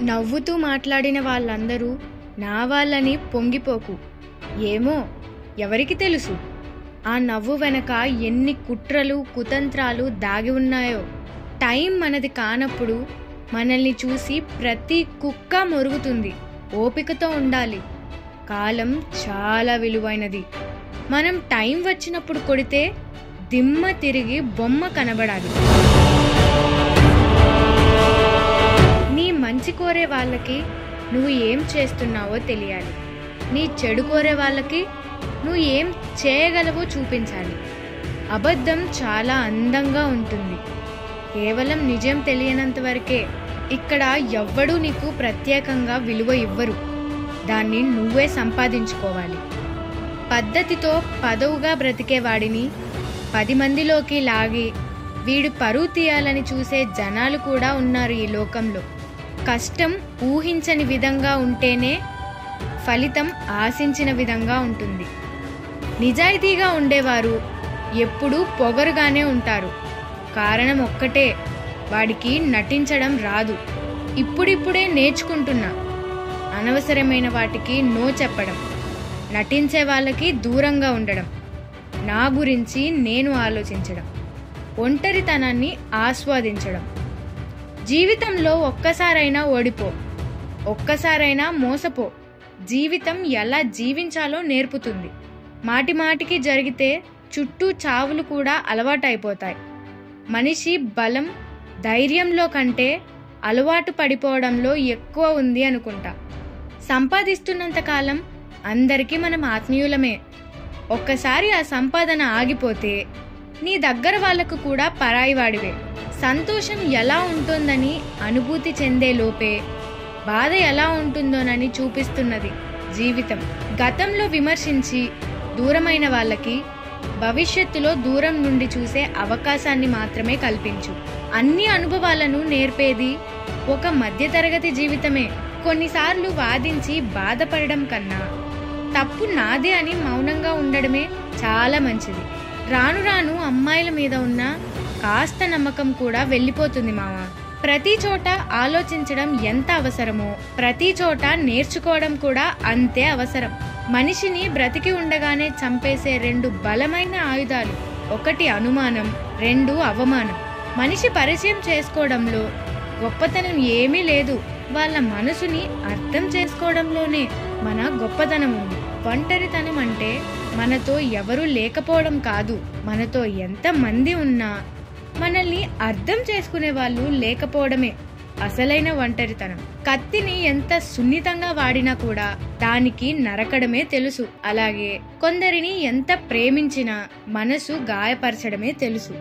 నవ్వుతూ మాట్లాడిన వాళ్ళందరూ నా వాళ్ళని పొంగిపోకు. ఏమో ఎవరికి తెలుసు ఆ నవ్వు వెనక ఎన్ని కుట్రలు కుతంత్రాలు దాగి ఉన్నాయో. టైం మనది కానప్పుడు మనల్ని చూసి ప్రతి కుక్క మొరుగుతుంది. ఓపికతో ఉండాలి. కాలం చాలా విలువైనది. మనం టైం వచ్చినప్పుడు కొడితే దిమ్మ తిరిగి బొమ్మ కనబడాలి. నీ మంచి కోరే వాళ్ళకి నువ్వు ఏం చేస్తున్నావో తెలియాలి. నీ చెడు కోరే వాళ్ళకి నువ్వు ఏం చేయగలవో చూపించాలి. అబద్ధం చాలా అందంగా ఉంటుంది. కేవలం నిజం తెలియనంత వరకే. ఇక్కడ ఎవ్వడూ నీకు ప్రత్యేకంగా విలువ ఇవ్వరు. దాన్ని నువ్వే సంపాదించుకోవాలి. పద్ధతితో పదవుగా బ్రతికేవాడిని 10 మందిలోకి లాగి వీడు పరువు తీయాలని చూసే జనాలు కూడా ఉన్నారు ఈ లోకంలో. కష్టం ఊహించని విధంగా ఉంటేనే ఫలితం ఆశించిన విధంగా ఉంటుంది. నిజాయితీగా ఉండేవారు ఎప్పుడూ పొగరుగానే ఉంటారు. కారణం ఒక్కటే, వాడికి నటించడం రాదు. ఇప్పుడిప్పుడే నేర్చుకుంటున్నా. అనవసరమైన వాటికి నో చెప్పడం, నటించే వాళ్ళకి దూరంగా ఉండడం, నా గురించి నేను ఆలోచించడం, ఒంటరితనాన్ని ఆస్వాదించడం. జీవితంలో ఒక్కసారైనా ఓడిపో, ఒక్కసారైనా మోసపో. జీవితం ఎలా జీవించాలో నేర్పుతుంది. మాటి మాటికి జరిగితే చుట్టూ చావులు కూడా అలవాటైపోతాయి. మనిషి బలం ధైర్యంలో కంటే అలవాటు పడిపోవడంలో ఎక్కువ ఉంది అనుకుంటా. సంపాదిస్తున్నంత కాలం అందరికీ మనం ఆత్మీయులమే. ఒక్కసారి ఆ సంపాదన ఆగిపోతే నీ దగ్గర వాళ్లకు కూడా పరాయివాడివే. సంతోషం ఎలా ఉంటుందని అనుభూతి చెందే లోపే బాధ ఎలా ఉంటుందోనని చూపిస్తున్నది జీవితం. గతంలో విమర్శించి దూరమైన వాళ్ళకి భవిష్యత్తులో దూరం నుండి చూసే అవకాశాన్ని మాత్రమే కల్పించు. అన్ని అనుభవాలను నేర్పేది ఒక మధ్యతరగతి జీవితమే. కొన్నిసార్లు వాదించి బాధపడడం కన్నా తప్పు నాదే అని మౌనంగా ఉండడమే చాలా మంచిది. రాను రాను అమ్మాయిల మీద ఉన్న కాస్త నమ్మకం కూడా వెళ్ళిపోతుంది మావా. ప్రతి చోట ఆలోచించడం ఎంత అవసరమో ప్రతి చోట నేర్చుకోవడం కూడా అంతే అవసరం. మనిషిని బ్రతికి ఉండగానే చంపేసే 2 బలమైన ఆయుధాలు, 1 అనుమానం, 2 అవమానం. మనిషి పరిచయం చేసుకోవడంలో గొప్పతనం ఏమీ లేదు. వాళ్ళ మనసుని అర్థం చేసుకోవడంలోనే మన గొప్పతనం ఉంది. ఒంటరితనం అంటే మనతో ఎవరూ లేకపోవడం కాదు. మనతో ఎంతమంది ఉన్నా మనల్ని అర్థం చేసుకునే వాళ్ళు లేకపోవడమే అసలైన ఒంటరితనం. కత్తిని ఎంత సున్నితంగా వాడినా కూడా దానికి నరకడమే తెలుసు. అలాగే కొందరిని ఎంత ప్రేమించినా మనసు గాయపరచడమే తెలుసు.